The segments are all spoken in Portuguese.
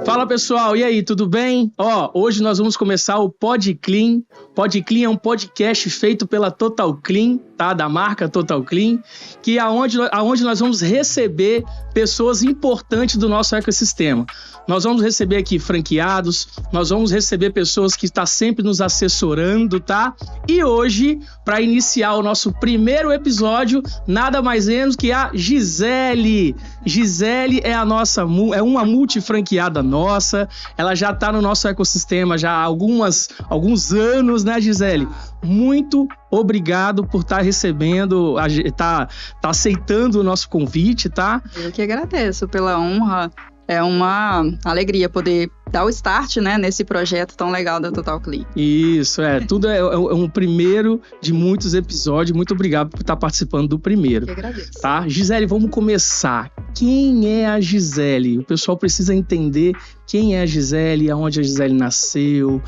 Fala pessoal, e aí, tudo bem? Hoje nós vamos começar o Pod Clean. Pod Clean é um podcast feito pela Total Clean, tá? Da marca Total Clean, que é aonde nós vamos receber pessoas importantes do nosso ecossistema. Nós vamos receber aqui franqueados, nós vamos receber pessoas que estão sempre nos assessorando, tá? E hoje, para iniciar o nosso primeiro episódio, nada mais menos que a Gisele. Gisele é uma multifranqueada nossa, ela já está no nosso ecossistema já há alguns anos, né, Gisele? Muito obrigado por estar recebendo, tá aceitando o nosso convite, tá? Eu que agradeço pela honra. É uma alegria poder dar o start, né, nesse projeto tão legal da Total Clean. Isso, tudo é um primeiro de muitos episódios. Muito obrigado por estar participando do primeiro. Eu que agradeço. Tá? Gisele, vamos começar. Quem é a Gisele? O pessoal precisa entender quem é a Gisele, aonde a Gisele nasceu,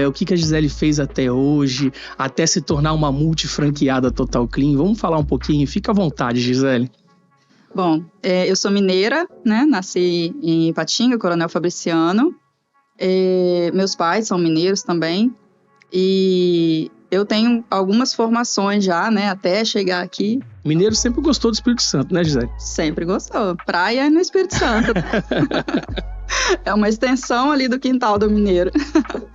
o que a Gisele fez até hoje, até se tornar uma multifranqueada Total Clean. Vamos falar um pouquinho? Fica à vontade, Gisele. Bom, eu sou mineira, né? Nasci em Ipatinga, Coronel Fabriciano. Meus pais são mineiros também. E eu tenho algumas formações já, né? Até chegar aqui. Mineiro sempre gostou do Espírito Santo, né, Gisele? Sempre gostou. Praia é no Espírito Santo. É uma extensão ali do quintal do mineiro.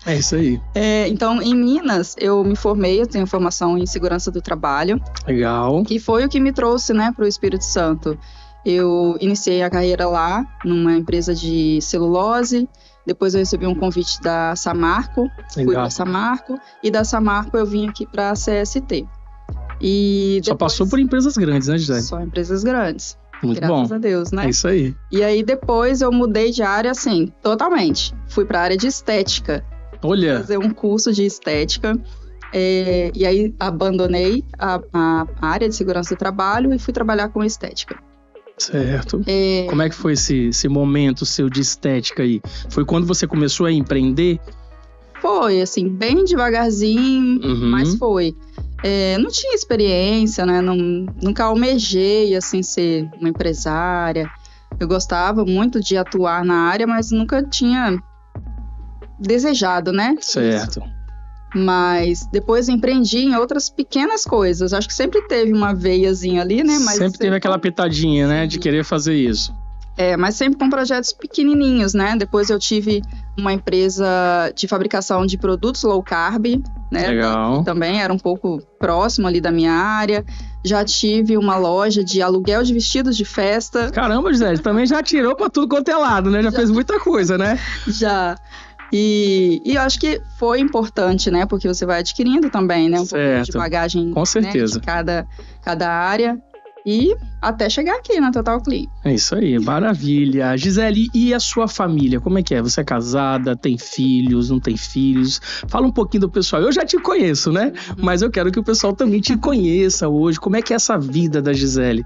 É isso aí. Então, em Minas, eu me formei, eu tenho formação em segurança do trabalho. Legal. Que foi o que me trouxe, né, para o Espírito Santo. Eu iniciei a carreira lá, numa empresa de celulose. Depois eu recebi um convite da Samarco. Fui para Samarco. E da Samarco eu vim aqui para a CST. E depois... Só passou por empresas grandes, né, Gisele? Só empresas grandes. Muito Graças bom. Graças a Deus, né? É isso aí. E aí depois eu mudei de área, assim, totalmente. Fui para a área de estética. Olha! Fazer um curso de estética. E aí abandonei a área de segurança do trabalho e fui trabalhar com estética. Certo. Como é que foi esse momento seu de estética aí? Foi quando você começou a empreender? Foi, assim, bem devagarzinho, mas foi. Não tinha experiência, né? Nunca almejei, assim, ser uma empresária. Eu gostava muito de atuar na área, mas nunca tinha desejado, né? Certo. Isso. Mas depois empreendi em outras pequenas coisas. Acho que sempre teve uma veiazinha ali, né? Mas sempre teve aquela pitadinha, né? De querer fazer isso. Mas sempre com projetos pequenininhos, né? Depois eu tive uma empresa de fabricação de produtos low carb, né? Legal. Também era um pouco próximo ali da minha área. Já tive uma loja de aluguel de vestidos de festa. Caramba, Gisele, também já tirou pra tudo quanto é lado, né? Já fez muita coisa, né? Já. E eu acho que foi importante, né? Porque você vai adquirindo também, né? Um pouco de bagagem, com certeza. Né? De cada área. E até chegar aqui na Total Clean. É isso aí, maravilha. Gisele, e a sua família? Como é que é? Você é casada, tem filhos, não tem filhos? Fala um pouquinho do pessoal. Eu já te conheço, né? Mas eu quero que o pessoal também te conheça hoje. Como é que é essa vida da Gisele?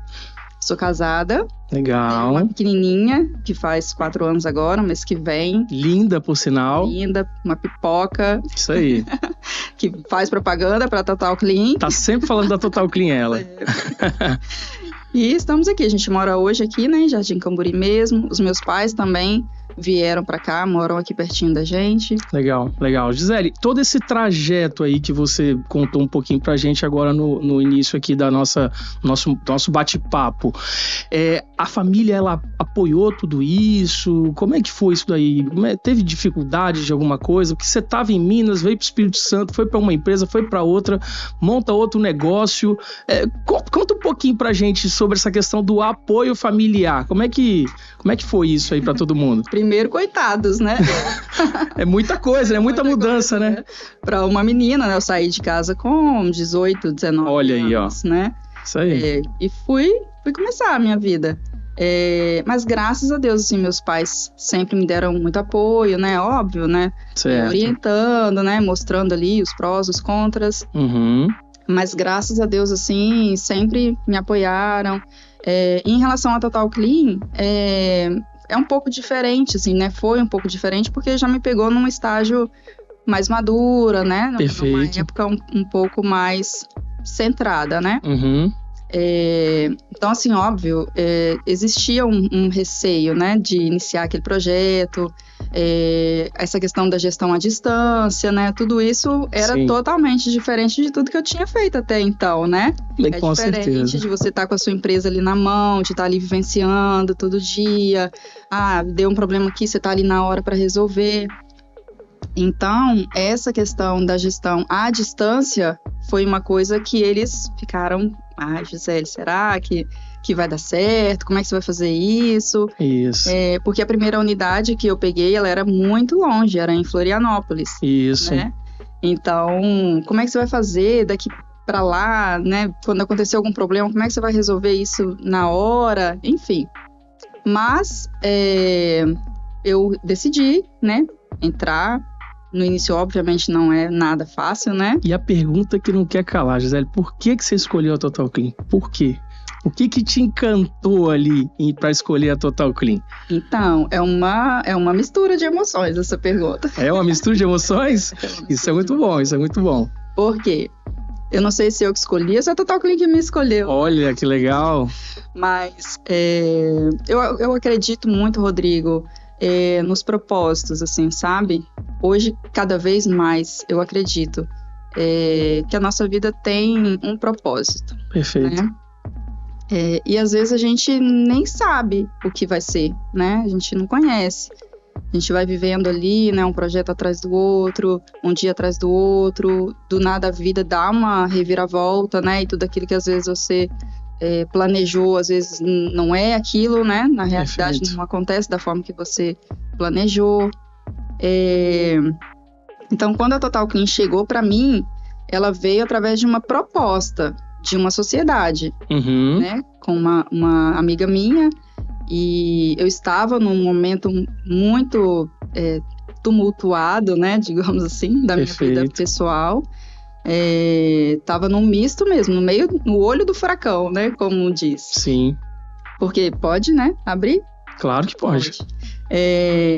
Sou casada. Legal. Tenho uma pequenininha, que faz 4 anos agora, mês que vem. Linda, por sinal. Linda, uma pipoca. Isso aí. Que faz propaganda para Total Clean. Tá sempre falando da Total Clean, ela. E estamos aqui. A gente mora hoje aqui, né, em Jardim Camburi mesmo. Os meus pais também vieram para cá, moram aqui pertinho da gente. Legal, legal. Gisele, todo esse trajeto aí que você contou um pouquinho pra gente agora no início aqui da nosso bate-papo, a família, ela apoiou tudo isso? Como é que foi isso daí? Teve dificuldade de alguma coisa? Porque você estava em Minas, veio pro Espírito Santo, foi para uma empresa, foi para outra, monta outro negócio. Conta um pouquinho pra gente sobre essa questão do apoio familiar. Como é que foi isso aí pra todo mundo? Primeiro, coitados, né? É muita coisa, né? Muita mudança, coisa, né? Para uma menina, né? Eu saí de casa com 18, 19 anos. Olha aí, ó. Né? Isso aí. E fui começar a minha vida. Mas graças a Deus, assim, meus pais sempre me deram muito apoio, né? Óbvio, né? Certo. Orientando, né? Mostrando ali os prós, os contras. Mas graças a Deus, assim, sempre me apoiaram. Em relação à Total Clean, é um pouco diferente, assim, né? Foi um pouco diferente porque já me pegou num estágio mais madura, né? Perfeito. Numa época um pouco mais centrada, né? Então, assim, óbvio, existia um receio, né, de iniciar aquele projeto, essa questão da gestão à distância, né, tudo isso era totalmente diferente de tudo que eu tinha feito até então, né? Com diferente certeza. De você estar com a sua empresa ali na mão, de estar ali vivenciando todo dia, deu um problema aqui, você está ali na hora para resolver. Então, essa questão da gestão à distância foi uma coisa que eles ficaram... Gisele, será que vai dar certo? Como é que você vai fazer isso? Isso. Porque a primeira unidade que eu peguei, ela era muito longe, era em Florianópolis. Isso. Né? Então, como é que você vai fazer daqui para lá, né? Quando acontecer algum problema, como é que você vai resolver isso na hora? Enfim. Mas, eu decidi, né, entrar. No início, obviamente, não é nada fácil, né? E a pergunta que não quer calar, Gisele, por que você escolheu a Total Clean? Por quê? O que te encantou ali para escolher a Total Clean? Então, é uma mistura de emoções essa pergunta. É uma mistura de emoções? Isso é muito bom, isso é muito bom. Por quê? Eu não sei se eu que escolhi ou se é a Total Clean que me escolheu. Olha, que legal. Mas eu acredito muito, Rodrigo, nos propósitos, assim, sabe? Hoje, cada vez mais, eu acredito que a nossa vida tem um propósito. Perfeito. Né? E às vezes a gente nem sabe o que vai ser, né? A gente não conhece. A gente vai vivendo ali, né? Um projeto atrás do outro, um dia atrás do outro. Do nada a vida dá uma reviravolta, né? E tudo aquilo que às vezes você planejou, às vezes não é aquilo, né? Na realidade, não acontece da forma que você planejou. Então, quando a Total Clean chegou para mim, ela veio através de uma proposta de uma sociedade, né? Com uma amiga minha, e eu estava num momento muito tumultuado, né? Digamos assim, da minha vida pessoal. Tava num misto mesmo, no olho do furacão, né? Como diz. Sim. Porque pode, né? Abrir? Claro que pode.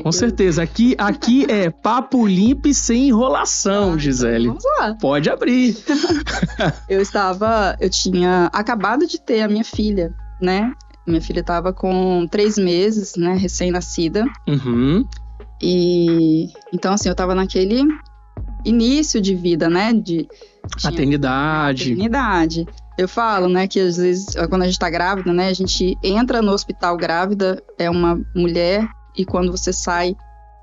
Com certeza. Aqui é papo limpo e sem enrolação, Gisele. Então vamos lá. Pode abrir. Eu tinha acabado de ter a minha filha, né? Minha filha estava com 3 meses, né? Recém-nascida. E então, assim, eu estava naquele início de vida, né? Maternidade. Eu falo, né, que às vezes, quando a gente tá grávida, né, a gente entra no hospital grávida, é uma mulher, e quando você sai,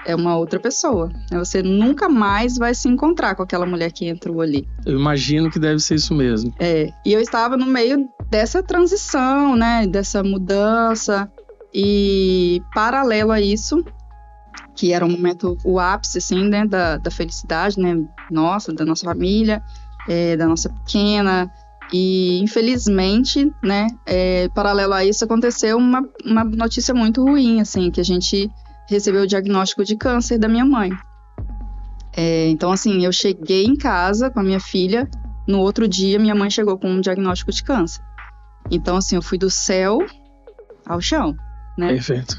é uma outra pessoa. Você nunca mais vai se encontrar com aquela mulher que entrou ali. Eu imagino que deve ser isso mesmo. E eu estava no meio dessa transição, né, dessa mudança, e paralelo a isso, que era um momento, o ápice, assim, né, da felicidade, né, da nossa família, da nossa pequena. E, infelizmente, né, paralelo a isso, aconteceu uma notícia muito ruim, assim, que a gente recebeu o diagnóstico de câncer da minha mãe. Então, assim, eu cheguei em casa com a minha filha, no outro dia minha mãe chegou com um diagnóstico de câncer. Então, assim, eu fui do céu ao chão, né? Perfeito.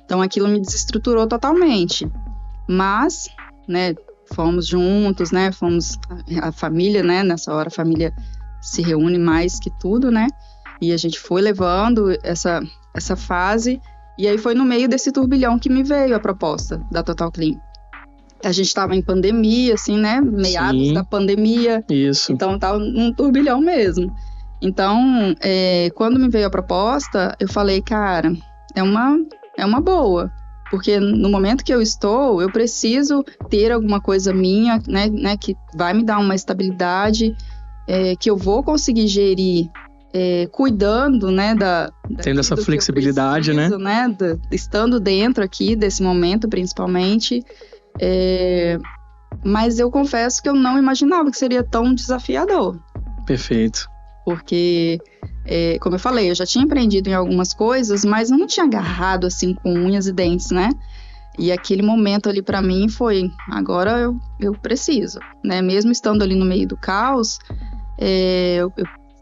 Então, aquilo me desestruturou totalmente. Mas, né, fomos juntos, né? Fomos a família, né? Nessa hora a família se reúne mais que tudo, né? E a gente foi levando essa fase. E aí foi no meio desse turbilhão que me veio a proposta da Total Clean. A gente estava em pandemia, assim, né? Meados da pandemia. Isso. Então estava num turbilhão mesmo. Então, quando me veio a proposta, eu falei, cara, é uma boa. Porque no momento que eu estou, eu preciso ter alguma coisa minha, né, que vai me dar uma estabilidade, que eu vou conseguir gerir, cuidando, né, tendo essa flexibilidade, preciso, né, estando dentro aqui desse momento, principalmente. Mas eu confesso que eu não imaginava que seria tão desafiador. Perfeito. Porque, como eu falei, eu já tinha aprendido em algumas coisas, mas eu não tinha agarrado assim com unhas e dentes, né? E aquele momento ali pra mim foi, agora eu preciso, né? Mesmo estando ali no meio do caos, eu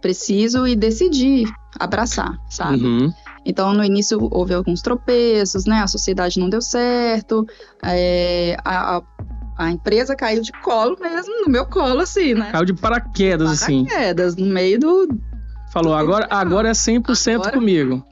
preciso e decidi abraçar, sabe? Então, no início houve alguns tropeços, né? A sociedade não deu certo, a empresa caiu de colo mesmo, no meu colo, assim, né? Caiu de paraquedas, assim. Paraquedas, no meio do... Falou, agora é 100% agora... comigo.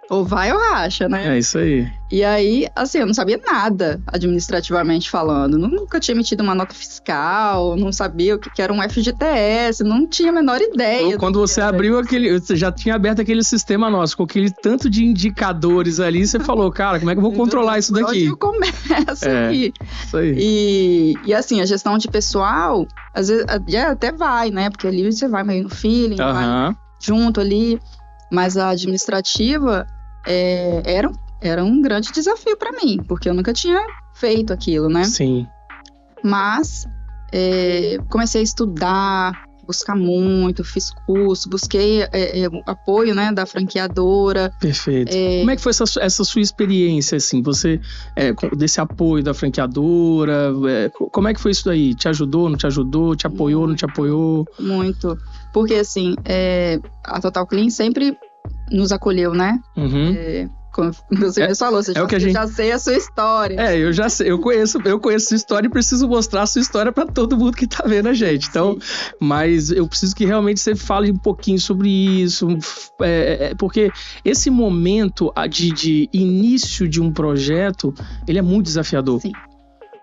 Ou vai ou racha, né? É isso aí. E aí, assim, eu não sabia nada administrativamente falando. Nunca tinha emitido uma nota fiscal, não sabia o que era um FGTS, não tinha a menor ideia. Quando você abriu você já tinha aberto aquele sistema nosso, com aquele tanto de indicadores ali, você falou, cara, como é que eu vou controlar isso daqui? Onde eu começo aqui? Isso aí. E assim, a gestão de pessoal, às vezes até vai, né? Porque ali você vai meio no feeling, vai junto ali. Mas a administrativa era um grande desafio para mim, porque eu nunca tinha feito aquilo, né? Sim. Mas comecei a estudar, buscar muito, fiz curso, busquei apoio, né, da franqueadora. Perfeito. Como é que foi essa sua experiência, assim? Você, desse apoio da franqueadora, como é que foi isso daí? Te ajudou, não te ajudou? Te apoiou, não te apoiou? Muito. Porque, assim, a Total Clean sempre nos acolheu, né? Uhum. Como você me falou, você já sei a sua história. Eu já sei, eu conheço a sua história e preciso mostrar a sua história para todo mundo que tá vendo a gente. Então, mas eu preciso que realmente você fale um pouquinho sobre isso, porque esse momento de início de um projeto, ele é muito desafiador. Sim.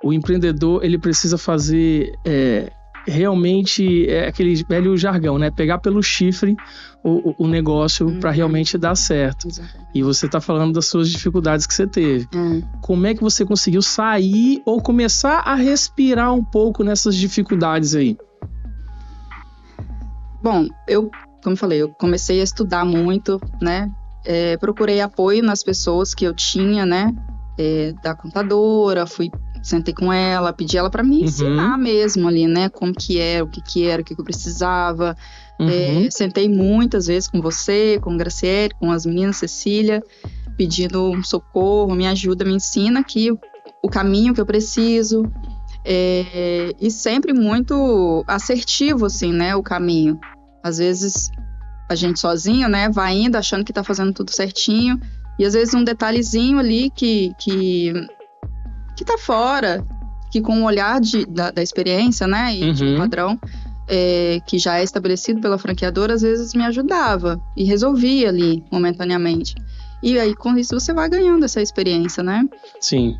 O empreendedor, ele precisa fazer... realmente aquele velho jargão, né? Pegar pelo chifre o negócio para realmente dar certo. Exatamente. E você tá falando das suas dificuldades que você teve. Como é que você conseguiu sair ou começar a respirar um pouco nessas dificuldades aí? Bom, como eu falei, eu comecei a estudar muito, né? Procurei apoio nas pessoas que eu tinha, né? Da contadora, sentei com ela, pedi ela para me ensinar mesmo ali, né? Como que era, o que era, o que eu precisava. Sentei muitas vezes com você, com Graciele, com as meninas, Cecília, pedindo socorro, me ajuda, me ensina aqui o caminho que eu preciso. E sempre muito assertivo, assim, né? O caminho. Às vezes a gente sozinho, né? Vai indo achando que tá fazendo tudo certinho. E às vezes um detalhezinho ali que tá fora, que com o olhar da experiência, né, e de um padrão que já é estabelecido pela franqueadora, às vezes me ajudava e resolvia ali momentaneamente. E aí com isso você vai ganhando essa experiência, né? Sim.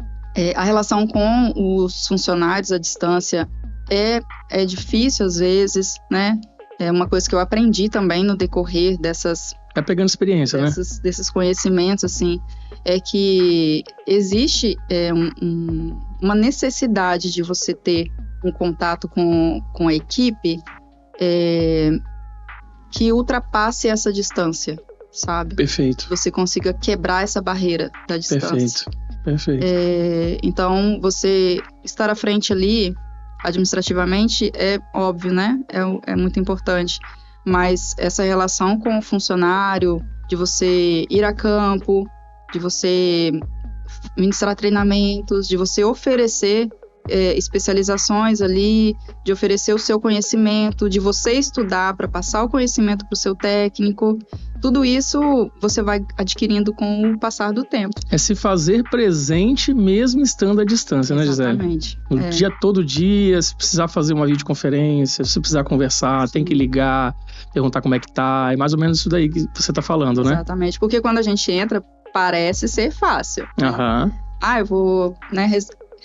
A relação com os funcionários à distância é difícil às vezes, né? É uma coisa que eu aprendi também no decorrer dessas... Tá pegando experiência, né? Desses conhecimentos, assim, é que existe uma necessidade de você ter um contato com a equipe que ultrapasse essa distância, sabe? Perfeito. Você consiga quebrar essa barreira da distância. Perfeito. Então, você estar à frente ali, administrativamente, é óbvio, né? É muito importante. Mas essa relação com o funcionário, de você ir a campo, de você ministrar treinamentos, de você oferecer especializações ali, de oferecer o seu conhecimento, de você estudar para passar o conhecimento para o seu técnico, tudo isso você vai adquirindo com o passar do tempo. É se fazer presente mesmo estando à distância, né, Gisele? Exatamente. Todo dia, se precisar fazer uma videoconferência, se precisar conversar, tem que ligar, perguntar como é que tá, é mais ou menos isso daí que você tá falando, né? Exatamente, porque quando a gente entra, parece ser fácil. Eu vou, né,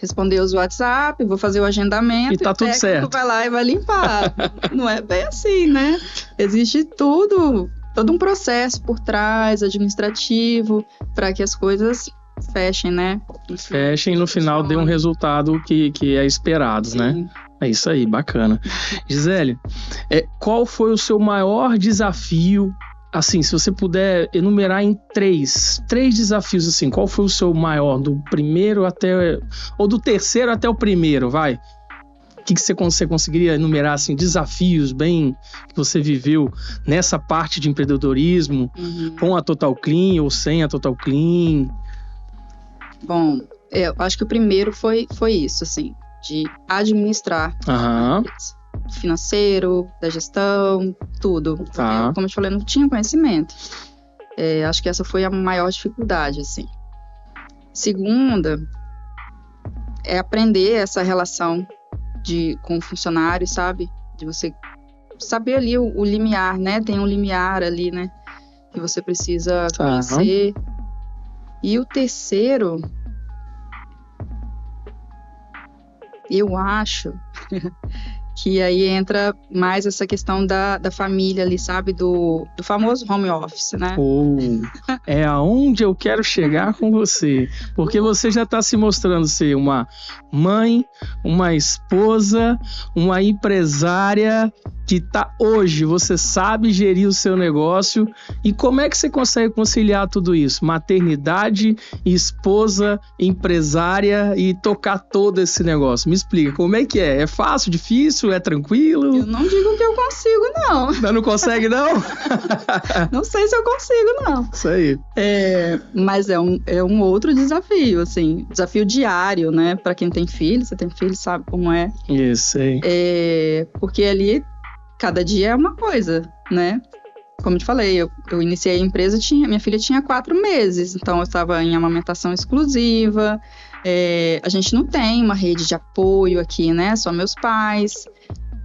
responder os WhatsApp, vou fazer o agendamento e tá tudo certo. Vai lá e vai limpar. Não é bem assim, né? Existe todo um processo por trás, administrativo, para que as coisas fechem, né? Fechem e no final dê um resultado que é esperado, né? É isso aí, bacana. Gisele, qual foi o seu maior desafio? Assim, se você puder enumerar em três desafios, assim, qual foi o seu maior, do primeiro ou do terceiro até o primeiro, vai? O que você conseguiria enumerar, assim, desafios bem que você viveu nessa parte de empreendedorismo, com a Total Clean ou sem a Total Clean? Bom, eu acho que o primeiro foi isso, assim, de administrar a empresa. Financeiro, da gestão, tudo. Porque, como eu te falei, eu não tinha conhecimento. Acho que essa foi a maior dificuldade, assim. Segunda, é aprender essa relação com o funcionário, sabe? De você saber ali o limiar, né? Tem um limiar ali, né? Que você precisa conhecer. E o terceiro, eu acho que aí entra mais essa questão da família ali, sabe? Do famoso home office, né? É aonde eu quero chegar com você. Porque você já está se mostrando ser uma mãe, uma esposa, uma empresária que tá hoje, você sabe gerir o seu negócio. E como é que você consegue conciliar tudo isso? Maternidade, esposa, empresária e tocar todo esse negócio. Me explica, como é que é? É fácil, difícil, é tranquilo? Eu não digo que eu consigo, não. Não consegue, não? Não sei se eu consigo, não. Isso aí. Mas é um outro desafio, assim, desafio diário, né? Pra quem tem filho, você tem filho, sabe como é. Isso aí. Porque ali, cada dia é uma coisa, né? Como eu te falei, eu iniciei a empresa, minha filha tinha 4 meses, então eu estava em amamentação exclusiva. A gente não tem uma rede de apoio aqui, né? Só meus pais.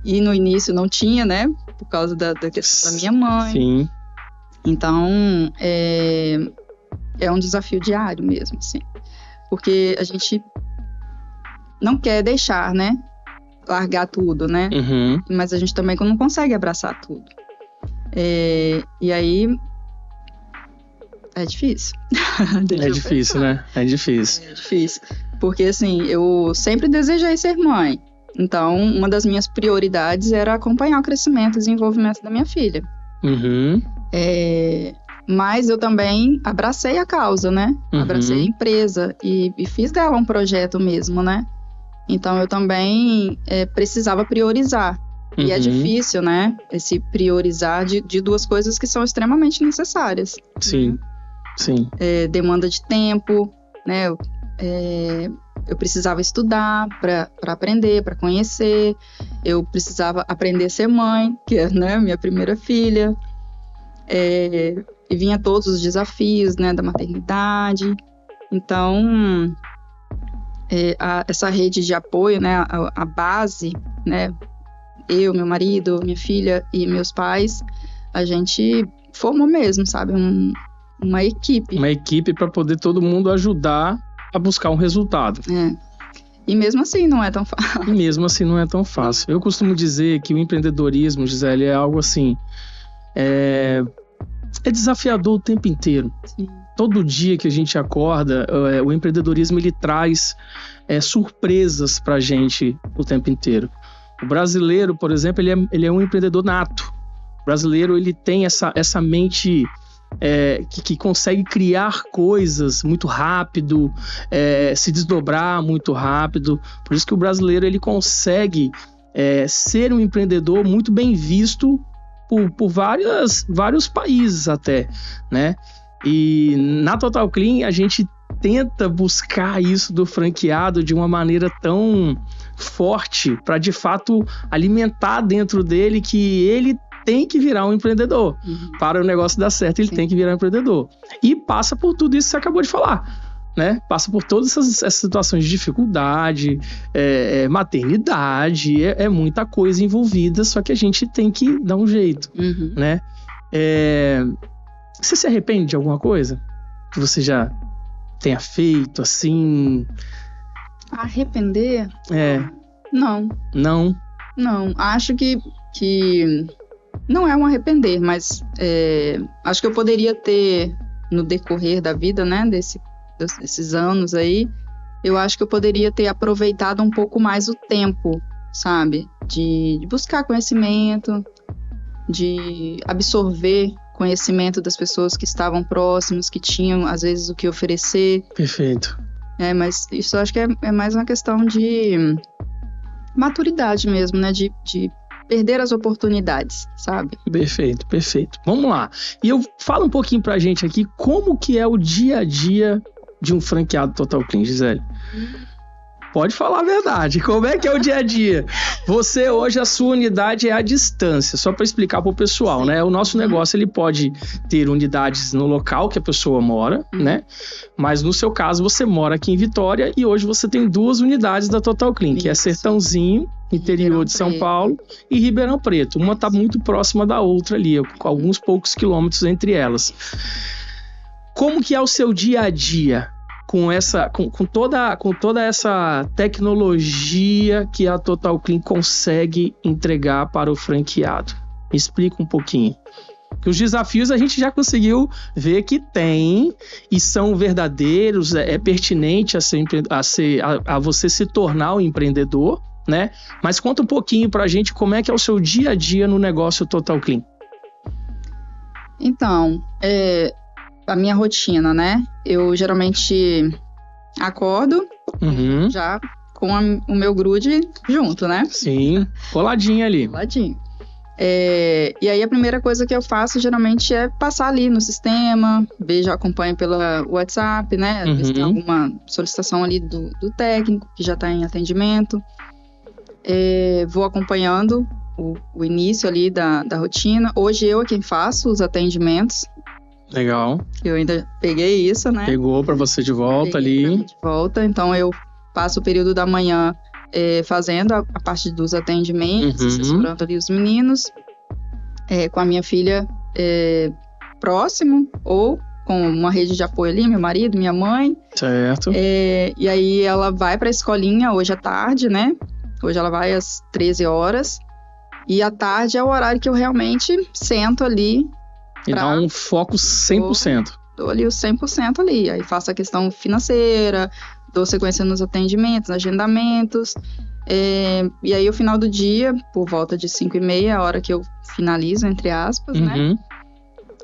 E no início não tinha, né? Por causa da questão da minha mãe. Sim. Então, é um desafio diário mesmo, assim. Porque a gente não quer deixar, né? Largar tudo, né? Uhum. Mas a gente também não consegue abraçar tudo. E aí é difícil. É difícil, né? É difícil. É difícil. Porque assim, eu sempre desejei ser mãe. Então, uma das minhas prioridades era acompanhar o crescimento e desenvolvimento da minha filha. Uhum. Mas eu também abracei a causa, né? Uhum. Abracei a empresa e fiz dela um projeto mesmo, né? Então, eu também precisava priorizar. Uhum. E é difícil, né? Esse priorizar de duas coisas que são extremamente necessárias. Sim, né? Sim. Demanda de tempo, né? Eu precisava estudar para aprender, para conhecer. Eu precisava aprender a ser mãe, que é, né, minha primeira filha. E vinha todos os desafios, né, da maternidade. Então, essa rede de apoio, né, a base, né, eu, meu marido, minha filha e meus pais, a gente formou mesmo, sabe, uma equipe. Uma equipe para poder todo mundo ajudar a buscar um resultado. E mesmo assim não é tão fácil. Eu costumo dizer que o empreendedorismo, Gisele, é algo assim, é desafiador o tempo inteiro. Sim. Todo dia que a gente acorda, o empreendedorismo ele traz surpresas pra gente o tempo inteiro. O brasileiro, por exemplo, ele é um empreendedor nato. O brasileiro ele tem essa mente que consegue criar coisas muito rápido, se desdobrar muito rápido. Por isso que o brasileiro ele consegue ser um empreendedor muito bem visto por vários países até, né? E na Total Clean a gente tenta buscar isso do franqueado de uma maneira tão forte para de fato alimentar dentro dele que ele tem que virar um empreendedor. Uhum. Para o negócio dar certo, ele tem que virar um empreendedor. E passa por tudo isso que você acabou de falar, né? Passa por todas essas situações de dificuldade, maternidade, muita coisa envolvida, só que a gente tem que dar um jeito, uhum. né? Você se arrepende de alguma coisa que você já tenha feito, assim? Arrepender? Não. Não. Acho que não é um arrepender, mas acho que eu poderia ter, no decorrer da vida, né, desses anos aí, eu acho que eu poderia ter aproveitado um pouco mais o tempo, sabe? De buscar conhecimento, de absorver conhecimento das pessoas que estavam próximas, que tinham, às vezes, o que oferecer. Perfeito. Mas isso eu acho que é mais uma questão de maturidade mesmo, né? De perder as oportunidades, sabe? Perfeito. Vamos lá. E fala um pouquinho pra gente aqui como que é o dia a dia de um franqueado Total Clean, Gisele. Pode falar a verdade. Como é que é o dia a dia? Você hoje, a sua unidade é à distância, só para explicar para o pessoal, né? O nosso negócio, ele pode ter unidades no local que a pessoa mora, né? Mas no seu caso, você mora aqui em Vitória e hoje você tem 2 unidades da Total Clean, que é Sertãozinho, interior de São Paulo, e Ribeirão Preto. Uma está muito próxima da outra ali, com alguns poucos quilômetros entre elas. Como que é o seu dia a dia com toda essa tecnologia que a Total Clean consegue entregar para o franqueado? Me explica um pouquinho. Que os desafios a gente já conseguiu ver que tem e são verdadeiros, é pertinente a você se tornar um empreendedor, né? Mas conta um pouquinho pra gente como é que é o seu dia a dia no negócio Total Clean. Então, a minha rotina, né? Eu geralmente acordo já com o meu grude junto, né? Sim, coladinho ali. Coladinho. E aí a primeira coisa que eu faço geralmente é passar ali no sistema, acompanho pela WhatsApp, né? Às vezes tem alguma solicitação ali do técnico que já está em atendimento. Vou acompanhando o início ali da rotina. Hoje eu é quem faço os atendimentos. Legal. Eu ainda peguei isso, né? Pegou para você de volta ali. De volta, então eu passo o período da manhã fazendo a parte dos atendimentos, assessorando ali os meninos, com a minha filha próximo, ou com uma rede de apoio ali, meu marido, minha mãe. Certo. E aí ela vai para a escolinha hoje à tarde, né? Hoje ela vai às 13 horas. E à tarde é o horário que eu realmente sento ali. E dá um foco 100%. Dou ali o 100% ali. Aí faço a questão financeira, dou sequência nos atendimentos, agendamentos. E aí, o final do dia, por volta de 5h30, a hora que eu finalizo, entre aspas, né?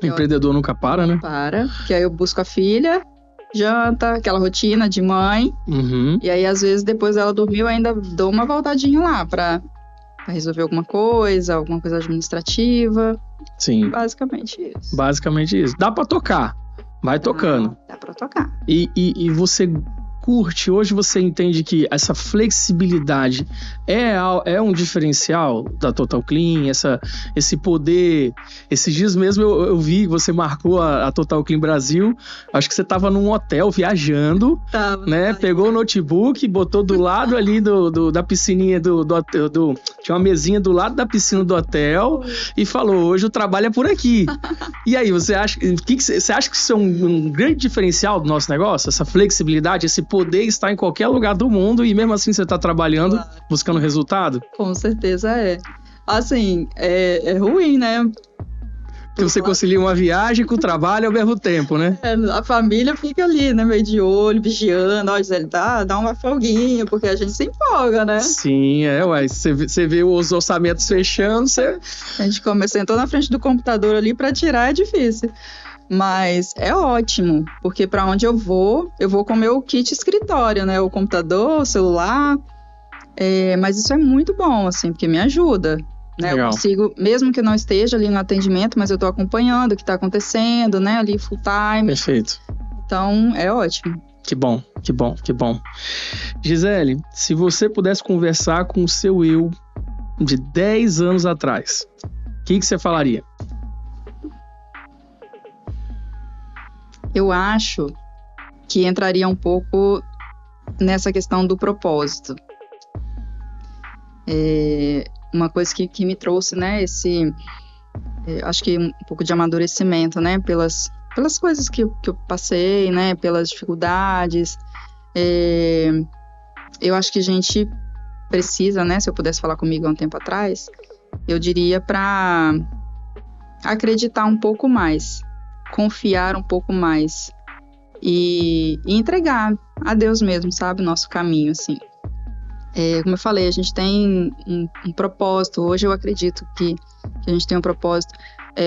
O empreendedor nunca para, né? Para, que aí eu busco a filha, janta, aquela rotina de mãe. E aí, às vezes, depois dela dormir, eu ainda dou uma voltadinha lá pra resolver alguma coisa administrativa. Sim. Basicamente isso. Basicamente isso. Dá pra tocar. Vai tocando. Dá pra tocar. E você curte, hoje você entende que essa flexibilidade é um diferencial da Total Clean, esse poder. Esses dias mesmo eu vi que você marcou a Total Clean Brasil, acho que você estava num hotel viajando, né? Pegou o notebook, botou do lado ali da piscininha do hotel, tinha uma mesinha do lado da piscina do hotel e falou, hoje o trabalho é por aqui. E aí, você acha que isso é um grande diferencial do nosso negócio? Essa flexibilidade, esse poder estar em qualquer lugar do mundo e mesmo assim você está trabalhando, buscando resultado? Com certeza é. Assim, é ruim, né? Que você concilia uma viagem com o trabalho ao mesmo tempo, né? A família fica ali, né? Meio de olho, vigiando. Ó, Gisele, dá uma folguinha, porque a gente se empolga, né? Sim, ué. Você vê os orçamentos fechando, A gente sentou na frente do computador ali para tirar, é difícil. Mas é ótimo, porque para onde eu vou com o meu kit escritório, né? O computador, o celular. Mas isso é muito bom, assim, porque me ajuda. Né? Eu consigo, mesmo que eu não esteja ali no atendimento, mas eu estou acompanhando o que está acontecendo, né? Ali full time. Perfeito. Então, é ótimo. Que bom, que bom, que bom. Gisele, se você pudesse conversar com o seu eu de 10 anos atrás, o que você falaria? Eu acho que entraria um pouco nessa questão do propósito. Uma coisa que me trouxe, né, acho que um pouco de amadurecimento, né, pelas coisas que eu passei, né, pelas dificuldades. Eu acho que a gente precisa, né, se eu pudesse falar comigo há um tempo atrás, eu diria para acreditar um pouco mais, confiar um pouco mais e entregar a Deus mesmo, sabe, o nosso caminho, assim. Como eu falei, a gente tem um propósito. Hoje eu acredito que a gente tem um propósito.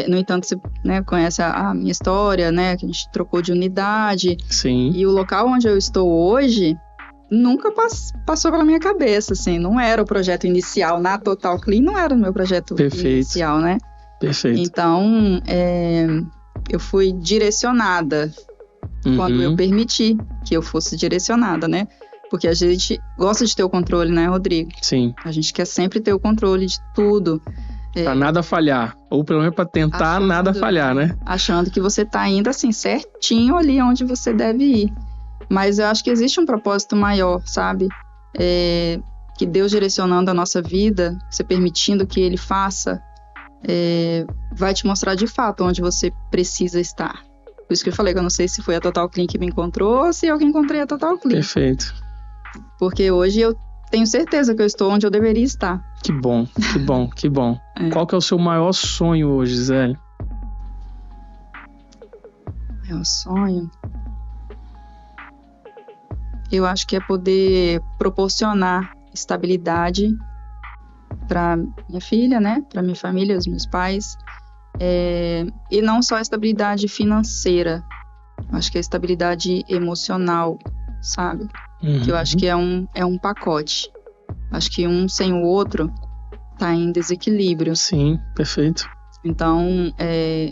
No entanto, você, né, conhece a minha história, né? Que a gente trocou de unidade. Sim. E o local onde eu estou hoje nunca passou pela minha cabeça, assim. Não era o projeto inicial. Na Total Clean não era o meu projeto inicial, né? Perfeito. Então, eu fui direcionada quando eu permiti que eu fosse direcionada, né? Porque a gente gosta de ter o controle, né, Rodrigo? Sim. A gente quer sempre ter o controle de tudo. Pra nada falhar. Ou pelo menos pra tentar nada falhar, né? Achando que você tá indo assim, certinho ali onde você deve ir. Mas eu acho que existe um propósito maior, sabe? Que Deus direcionando a nossa vida, você permitindo que Ele faça, vai te mostrar de fato onde você precisa estar. Por isso que eu falei que eu não sei se foi a Total Clean que me encontrou ou se eu que encontrei a Total Clean. Perfeito. Porque hoje eu tenho certeza que eu estou onde eu deveria estar. Que bom, que bom, que bom. Qual que é o seu maior sonho hoje, Gisele? Meu sonho? Eu acho que é poder proporcionar estabilidade para minha filha, né? Para minha família, os meus pais. E não só a estabilidade financeira. Acho que a estabilidade emocional, sabe? Que eu acho que é um pacote. Acho que um sem o outro tá em desequilíbrio. Sim, perfeito. Então,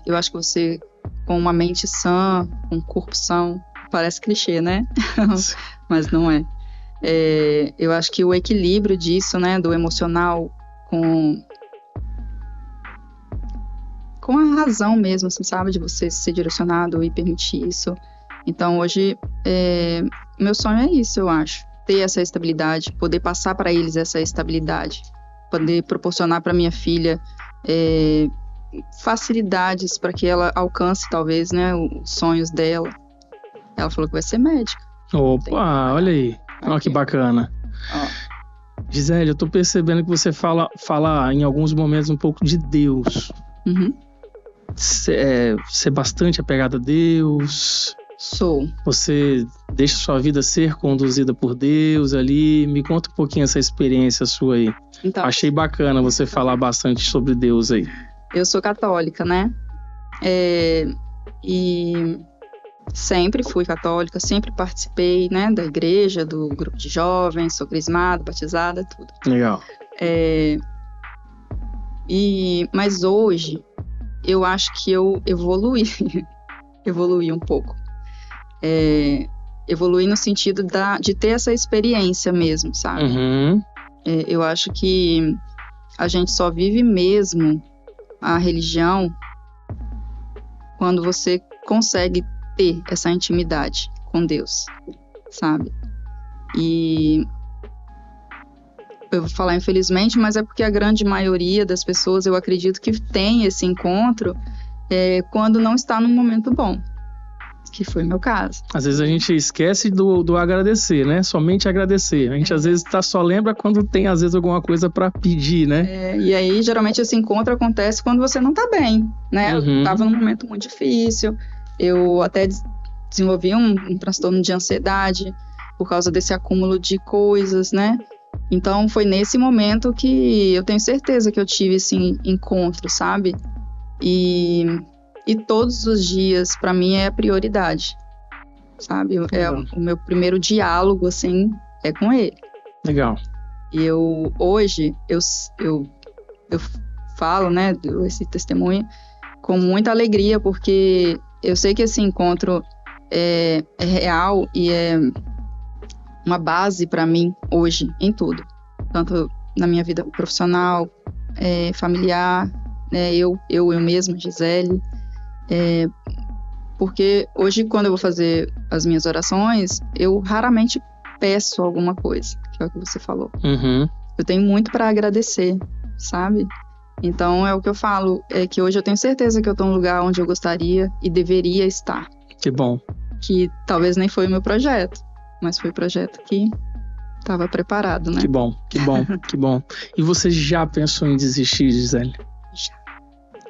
eu acho que você, com uma mente sã, com um corpo são, parece clichê, né? Mas não é. Eu acho que o equilíbrio disso, né, do emocional com a razão mesmo, assim, sabe? De você ser direcionado e permitir isso. Então, hoje, meu sonho é isso, eu acho. Ter essa estabilidade, poder passar para eles essa estabilidade. Poder proporcionar para minha filha facilidades para que ela alcance, talvez, né, os sonhos dela. Ela falou que vai ser médica. Opa, olha aí. Olha que bacana. Gisele, eu tô percebendo que você fala em alguns momentos um pouco de Deus. Você é bastante apegada a Deus? Sou. Você deixa sua vida ser conduzida por Deus ali? Me conta um pouquinho essa experiência sua aí. Então, achei bacana você falar bastante sobre Deus aí. Eu sou católica, né? E sempre fui católica, sempre participei, né, da igreja, do grupo de jovens, sou crismada, batizada, tudo. Legal. Mas hoje, eu acho que eu evoluí um pouco. Evoluir no sentido de ter essa experiência mesmo, sabe? Eu acho que a gente só vive mesmo a religião quando você consegue ter essa intimidade com Deus, sabe? E eu vou falar infelizmente, mas é porque a grande maioria das pessoas, eu acredito que tem esse encontro quando não está num momento bom. Que foi o meu caso. Às vezes a gente esquece do agradecer, né? Somente agradecer. A gente às vezes só lembra quando tem, às vezes, alguma coisa para pedir, né? E aí, geralmente, esse encontro acontece quando você não tá bem, né? Eu tava num momento muito difícil. Eu até desenvolvi um transtorno de ansiedade por causa desse acúmulo de coisas, né? Então, foi nesse momento que eu tenho certeza que eu tive esse encontro, sabe? E todos os dias, para mim, é a prioridade, sabe? O meu primeiro diálogo, assim, é com ele. Legal. E hoje, eu falo, né, esse testemunho com muita alegria, porque eu sei que esse encontro é real e é uma base para mim hoje, em tudo. Tanto na minha vida profissional, familiar, né, eu mesma, Gisele. Porque hoje, quando eu vou fazer as minhas orações, eu raramente peço alguma coisa, que é o que você falou. Eu tenho muito para agradecer, sabe? Então, é o que eu falo, é que hoje eu tenho certeza que eu estou no lugar onde eu gostaria e deveria estar. Que bom. Que talvez nem foi o meu projeto, mas foi o projeto que estava preparado, né? Que bom, que bom, que bom. E você já pensou em desistir, Gisele?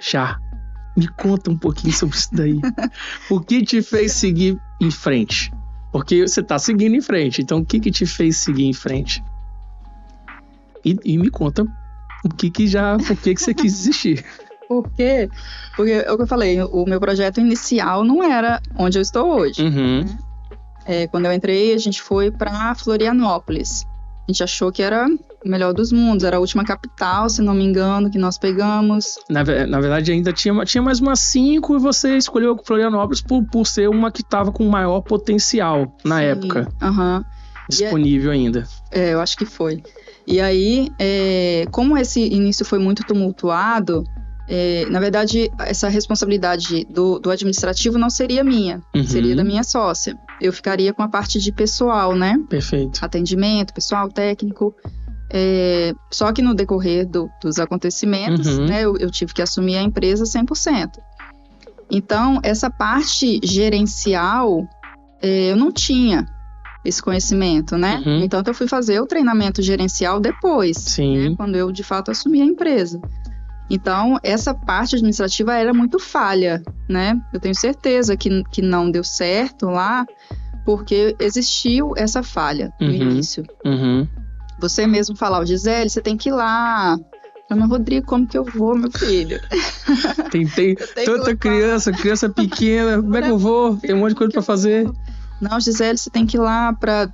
Já. Me conta um pouquinho sobre isso daí. O que te fez seguir em frente? Porque você tá seguindo em frente. Então, o que te fez seguir em frente? E me conta por que você quis desistir. Por quê? Porque é o que eu falei, o meu projeto inicial não era onde eu estou hoje. Quando eu entrei, a gente foi para Florianópolis. A gente achou que era o melhor dos mundos, era a última capital, se não me engano, que nós pegamos. Na verdade, ainda tinha mais umas 5 e você escolheu Florianópolis por ser uma que estava com maior potencial na época. disponível ainda. Eu acho que foi. E aí, como esse início foi muito tumultuado, na verdade, essa responsabilidade do administrativo não seria minha, seria da minha sócia. Eu ficaria com a parte de pessoal, né? Perfeito. Atendimento, pessoal, técnico. Só que no decorrer dos acontecimentos, né, eu tive que assumir a empresa 100%. Então, essa parte gerencial, eu não tinha esse conhecimento, né? Então, eu fui fazer o treinamento gerencial depois, né, quando eu, de fato, assumi a empresa. Então, essa parte administrativa era muito falha, né? Eu tenho certeza que não deu certo lá, porque existiu essa falha no início. Você mesmo falava, Gisele, você tem que ir lá. Mas, Rodrigo, como que eu vou, meu filho? Tem tanta criança pequena, como é que eu vou? Tem um monte de coisa para fazer. Não, Gisele, você tem que ir lá para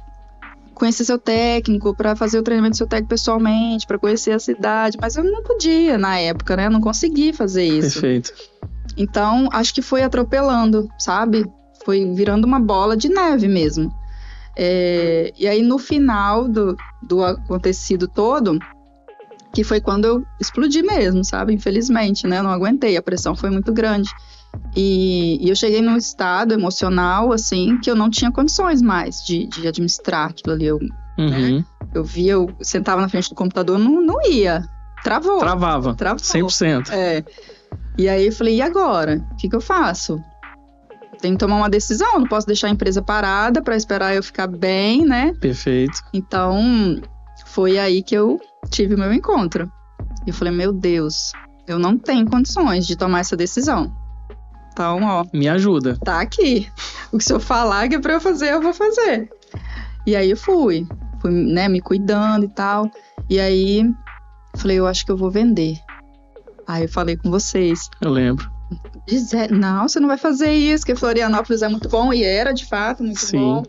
conhecer seu técnico, para fazer o treinamento do seu técnico pessoalmente, para conhecer a cidade. Mas eu não podia na época, né? Eu não consegui fazer isso. Perfeito. Então, acho que foi atropelando, sabe? Foi virando uma bola de neve mesmo. E aí, no final do acontecido todo, que foi quando eu explodi mesmo, sabe? Infelizmente, né? Eu não aguentei, a pressão foi muito grande. E eu cheguei num estado emocional, assim, que eu não tinha condições mais de administrar aquilo ali. Né? Eu via, eu sentava na frente do computador, não ia. Travava. 100%. E aí eu falei, e agora? O que eu faço? Tenho que tomar uma decisão, não posso deixar a empresa parada para esperar eu ficar bem, né? Perfeito. Então, foi aí que eu tive o meu encontro. Eu falei, meu Deus, eu não tenho condições de tomar essa decisão. Então, ó... Me ajuda. Tá aqui. O que o senhor falar que é pra eu fazer, eu vou fazer. E aí eu fui, né, me cuidando e tal. E aí, falei, eu acho que eu vou vender. Aí eu falei com vocês. Eu lembro. Gisele, não, você não vai fazer isso, que Florianópolis é muito bom. E era, de fato, muito bom.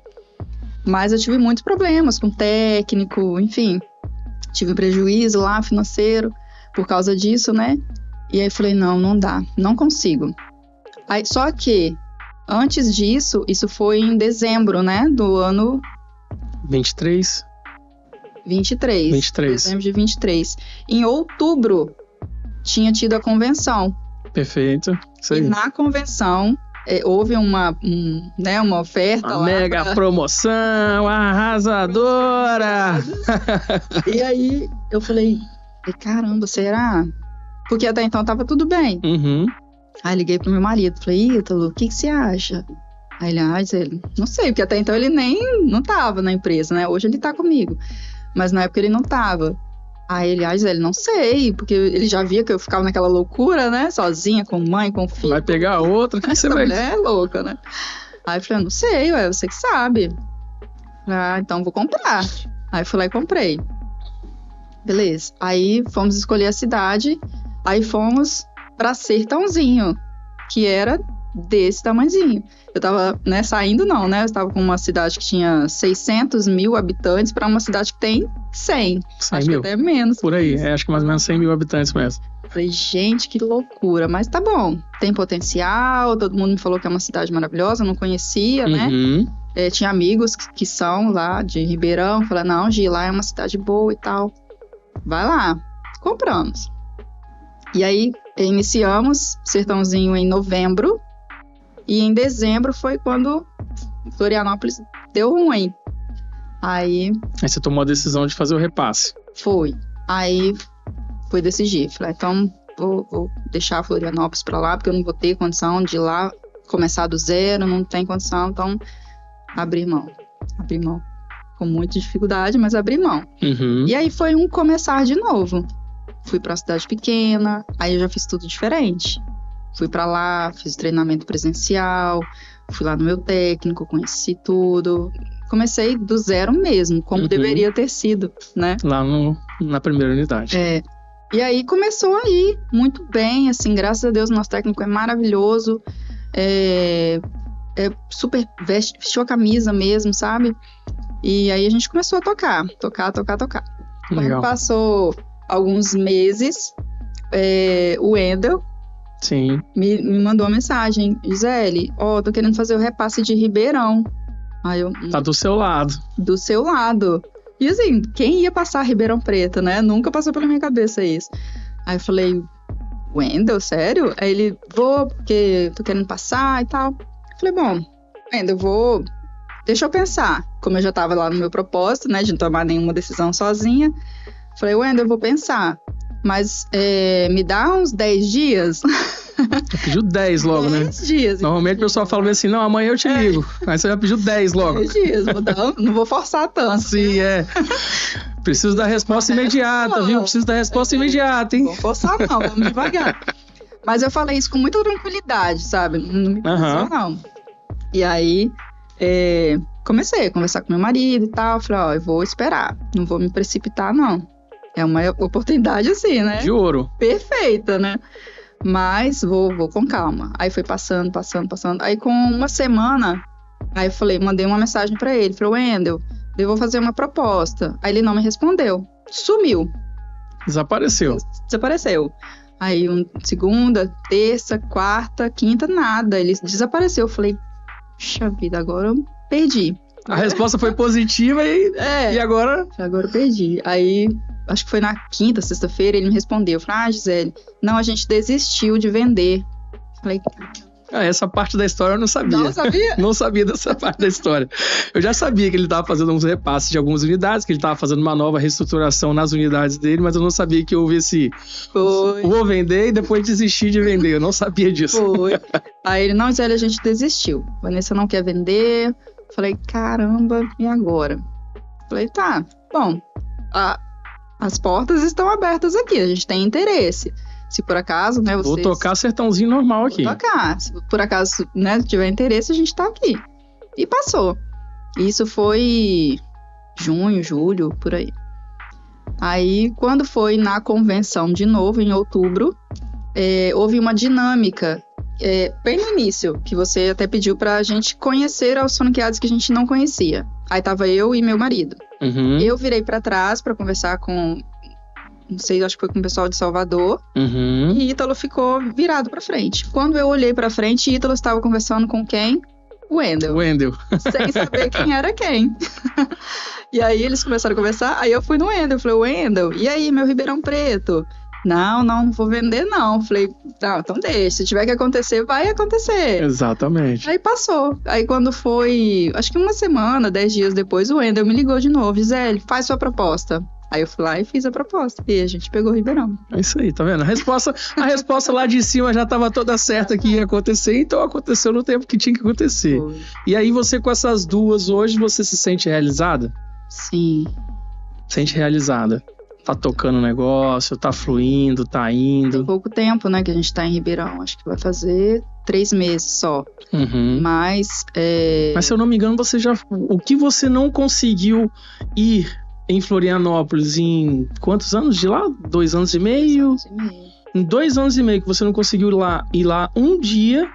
Mas eu tive muitos problemas com técnico, enfim. Tive prejuízo lá, financeiro, por causa disso, né? E aí falei, não dá, não consigo. Aí, só que, antes disso, isso foi em dezembro, né? Do ano... 23. Dezembro de 23. Em outubro, tinha tido a convenção. Perfeito. Isso aí. E na convenção, houve uma oferta uma lá. Mega promoção arrasadora! E aí, eu falei, caramba, será? Porque até então tava tudo bem. Aí liguei pro meu marido, falei, Ítalo, o que você acha? Aí ele, não sei, porque até então ele não tava na empresa, né? Hoje ele tá comigo. Mas na época ele não tava. Aí ele, não sei, porque ele já via que eu ficava naquela loucura, né? Sozinha, com mãe, com filho. Vai pegar outra, o que você vai... mulher é louca, né? Aí eu falei, não sei, você que sabe. Então vou comprar. Aí fui lá e comprei. Beleza. Aí fomos escolher a cidade, aí fomos pra Sertãozinho, que era desse tamanhozinho. Eu tava, né, saindo não, né? Eu estava com uma cidade que tinha 600 mil habitantes para uma cidade que tem 100 acho mil. Que até menos. Por aí, acho que mais ou menos 100 mil habitantes mesmo. Falei, gente, que loucura. Mas tá bom, tem potencial, todo mundo me falou que é uma cidade maravilhosa, eu não conhecia, né? Tinha amigos que são lá de Ribeirão, falaram, não, Gi, lá é uma cidade boa e tal. Vai lá. Compramos. E aí, iniciamos Sertãozinho em novembro. E em dezembro foi quando Florianópolis deu ruim. Aí você tomou a decisão de fazer o repasse. Foi. Aí foi decidir. Falei, então vou deixar Florianópolis pra lá, porque eu não vou ter condição de ir lá começar do zero, não tem condição. Então, abri mão. Com muita dificuldade, mas abri mão. E aí foi um começar de novo. Fui pra uma cidade pequena, aí eu já fiz tudo diferente. Fui pra lá, fiz treinamento presencial, fui lá no meu técnico, conheci tudo. Comecei do zero mesmo, como deveria ter sido, né? Lá na primeira unidade. E aí começou a ir muito bem, assim, graças a Deus, o nosso técnico é maravilhoso. Super vestiu a camisa mesmo, sabe? E aí a gente começou a tocar. Legal. Quando passou alguns meses, o Wendel me mandou uma mensagem, Gisele, tô querendo fazer o repasse de Ribeirão. Aí eu, tá do seu lado. Do seu lado. E assim, quem ia passar Ribeirão Preto, né? Nunca passou pela minha cabeça isso. Aí eu falei, Wendel, sério? Aí ele, vou, porque tô querendo passar e tal. Eu falei, bom, Wendel, deixa eu pensar. Como eu já tava lá no meu propósito, né? De não tomar nenhuma decisão sozinha. Falei, Wendel, eu vou pensar. Mas me dá uns 10 dias. Você pediu 10 logo, 10 né? 10 dias. Normalmente o pessoal fala assim, não, amanhã eu te ligo. Aí você já pediu 10 logo. 10 dias, não vou forçar tanto. Sim, Preciso da resposta imediata, viu? Preciso da resposta imediata, hein? Não vou forçar não, vamos devagar. Mas eu falei isso com muita tranquilidade, sabe? Não me pressou, não. E aí, comecei a conversar com meu marido e tal. Falei, eu vou esperar, não vou me precipitar, não. É uma oportunidade assim, né? De ouro. Perfeita, né? Mas vou com calma. Aí foi passando. Aí com uma semana, aí eu falei, mandei uma mensagem pra ele. Falei, Wendel, eu vou fazer uma proposta. Aí ele não me respondeu. Sumiu. Desapareceu. Aí segunda, terça, quarta, quinta, nada. Ele desapareceu. Eu falei, puxa vida, agora eu perdi. A resposta foi positiva e agora? Agora eu perdi. Aí, acho que foi na quinta, sexta-feira, ele me respondeu. Eu falei, Gisele, não, a gente desistiu de vender. Eu falei, essa parte da história eu não sabia. Não sabia? Não sabia dessa parte da história. Eu já sabia que ele estava fazendo uns repasses de algumas unidades, que ele estava fazendo uma nova reestruturação nas unidades dele, mas eu não sabia que houve vou vender e depois desistir de vender. Eu não sabia disso. Foi. Aí ele, não, Gisele, a gente desistiu. Vanessa não quer vender. Falei, caramba, e agora? Falei, tá, bom, as portas estão abertas aqui, a gente tem interesse. Se por acaso, né, Vou tocar sertãozinho normal aqui. Vou tocar. Se por acaso, né, tiver interesse, a gente tá aqui. E passou. Isso foi junho, julho, por aí. Aí, quando foi na convenção de novo, em outubro, houve uma dinâmica, bem no início, que você até pediu pra gente conhecer os franqueados que a gente não conhecia. Aí tava eu e meu marido. Uhum. Eu virei pra trás pra conversar com... Não sei, acho que foi com o pessoal de Salvador. Uhum. E Ítalo ficou virado pra frente. Quando eu olhei pra frente, Ítalo estava conversando com quem? O Wendel. Sem saber quem era quem. E aí eles começaram a conversar, aí eu fui no Wendel. Falei, Wendel, e aí, meu Ribeirão Preto? Não vou vender não. Falei, não, então deixa. Se tiver que acontecer, vai acontecer. Exatamente. Aí passou. Aí quando foi, acho que uma semana, 10 dias depois, o Wendel me ligou de novo. Gisele, faz sua proposta. Aí eu fui lá e fiz a proposta. E a gente pegou o Ribeirão. É isso aí, tá vendo? A resposta lá de cima já estava toda certa que ia acontecer, então aconteceu no tempo que tinha que acontecer. Foi. E aí você com essas duas hoje, você se sente realizada? Sim. Sente realizada. Tá tocando o negócio, tá fluindo, tá indo. Tem pouco tempo, né, que a gente tá em Ribeirão. Acho que vai fazer 3 meses só. Uhum. Mas se eu não me engano, você já... O que você não conseguiu ir em Florianópolis em quantos anos de lá? 2 anos e meio? 2 anos e meio. Em 2 anos e meio que você não conseguiu ir lá um dia,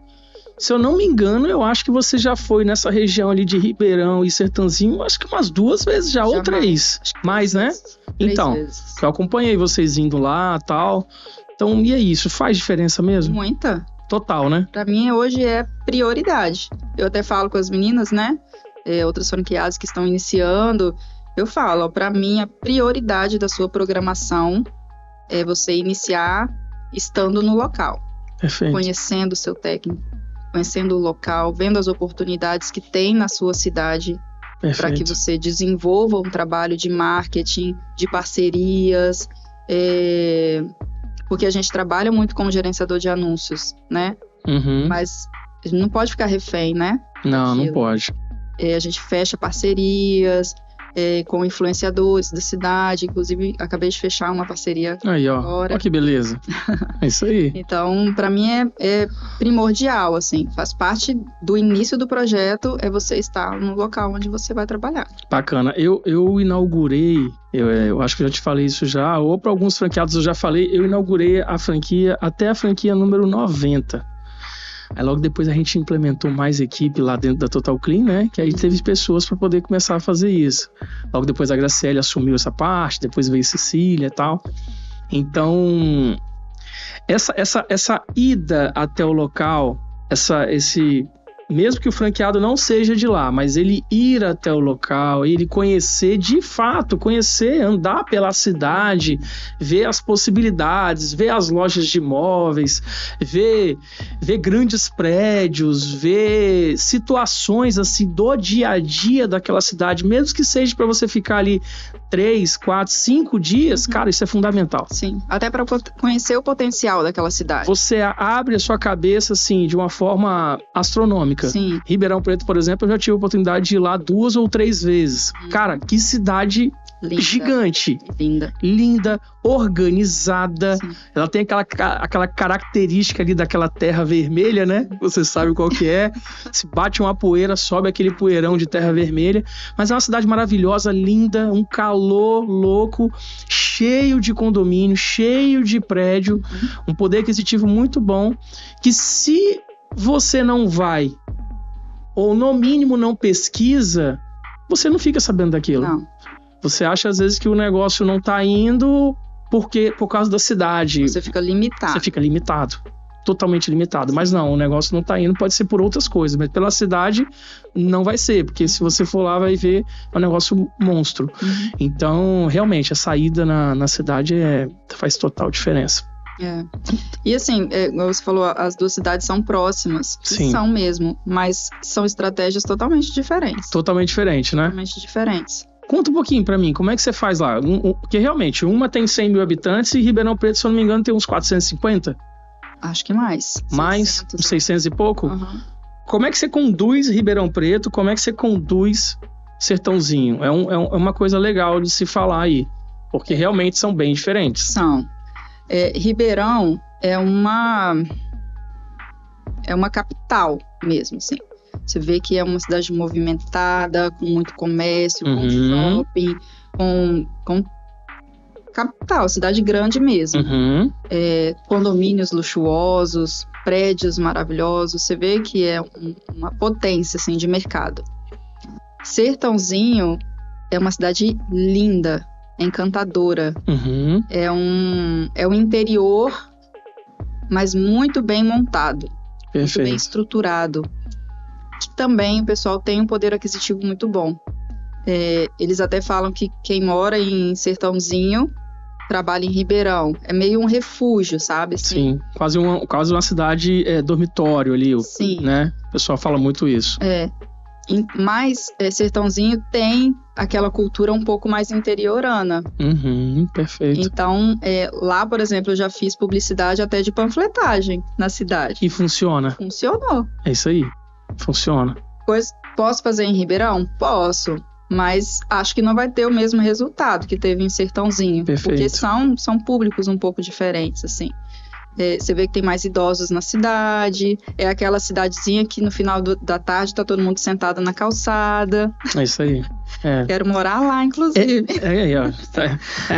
se eu não me engano, eu acho que você já foi nessa região ali de Ribeirão e Sertãozinho, acho que umas 2 vezes já ou 3. Mais, né? Então, eu acompanhei vocês indo lá e tal. Então, e é isso? Faz diferença mesmo? Muita. Total, né? Pra mim, hoje é prioridade. Eu até falo com as meninas, né? Outras franqueadas que estão iniciando... Eu falo, pra mim, a prioridade da sua programação é você iniciar estando no local. Perfeito. Conhecendo o seu técnico, conhecendo o local, vendo as oportunidades que tem na sua cidade para que você desenvolva um trabalho de marketing, de parcerias, porque a gente trabalha muito como gerenciador de anúncios, né? Uhum. Mas a gente não pode ficar refém, né? Não pode. A gente fecha parcerias... com influenciadores da cidade, inclusive acabei de fechar uma parceria aí, ó, agora. Ó que beleza. É isso aí. Então, para mim é primordial, assim, faz parte do início do projeto, é você estar no local onde você vai trabalhar. Bacana. Eu inaugurei, eu acho que eu já te falei isso já, ou para alguns franqueados eu já falei, eu inaugurei a franquia até a franquia número 90. Aí logo depois a gente implementou mais equipe lá dentro da Total Clean, né? Que aí teve pessoas para poder começar a fazer isso. Logo depois a Graciele assumiu essa parte, depois veio Cecília e tal. Então, essa ida até o local, mesmo que o franqueado não seja de lá, mas ele ir até o local, ele conhecer de fato, andar pela cidade, ver as possibilidades, ver as lojas de imóveis, ver grandes prédios, ver situações assim do dia a dia daquela cidade, mesmo que seja para você ficar ali 3, 4, 5 dias, cara, isso é fundamental. Sim, até para conhecer o potencial daquela cidade. Você abre a sua cabeça, assim, de uma forma astronômica. Sim. Ribeirão Preto, por exemplo, eu já tive a oportunidade de ir lá 2 ou 3 vezes. Cara, que cidade linda. Gigante. Linda, organizada. Sim. Ela tem aquela característica ali daquela terra vermelha, né? Você sabe qual que é. Se bate uma poeira, sobe aquele poeirão de terra vermelha. Mas é uma cidade maravilhosa, linda, um calor louco, cheio de condomínio, cheio de prédio, um poder aquisitivo muito bom, que se você não vai, ou no mínimo não pesquisa, você não fica sabendo daquilo. Não. Você acha às vezes que o negócio não tá indo por causa da cidade. Você fica limitado. Você fica limitado. Totalmente limitado. Mas não, o negócio não tá indo, pode ser por outras coisas. Mas pela cidade não vai ser. Porque se você for lá, vai ver um negócio monstro. Então, realmente, a saída na cidade faz total diferença. E assim, como você falou, as 2 cidades são próximas. Sim. São mesmo. Mas são estratégias totalmente diferentes. Totalmente diferente, né? Totalmente diferentes. Conta um pouquinho pra mim, como é que você faz lá? Porque realmente, uma tem 100 mil habitantes e Ribeirão Preto, se eu não me engano, tem uns 450? Acho que mais. Mais? 600 e pouco? Uhum. Como é que você conduz Ribeirão Preto? Como é que você conduz Sertãozinho? É uma coisa legal de se falar aí, porque realmente são bem diferentes. São. Ribeirão é uma capital mesmo, assim. Você vê que é uma cidade movimentada, com muito comércio, com shopping, com capital, cidade grande mesmo. Condomínios luxuosos, prédios maravilhosos. Você vê que é uma potência assim, de mercado. Sertãozinho é uma cidade linda, encantadora. É um interior, mas muito bem montado. Perfeito. Muito bem estruturado. Que também o pessoal tem um poder aquisitivo muito bom. Eles até falam que quem mora em Sertãozinho trabalha em Ribeirão. É meio um refúgio, sabe? Assim. Sim, quase uma cidade dormitório ali. Sim. Né? O pessoal fala muito isso. Mas Sertãozinho tem aquela cultura um pouco mais interiorana. Perfeito. Então, lá, por exemplo, eu já fiz publicidade até de panfletagem na cidade. E funciona? Funcionou. É isso aí. Funciona. Posso fazer em Ribeirão? Posso. Mas acho que não vai ter o mesmo resultado que teve em Sertãozinho. Perfeito. Porque são públicos um pouco diferentes, assim. Você vê que tem mais idosos na cidade. É aquela cidadezinha que no final da tarde tá todo mundo sentado na calçada. É isso aí. Quero morar lá, inclusive.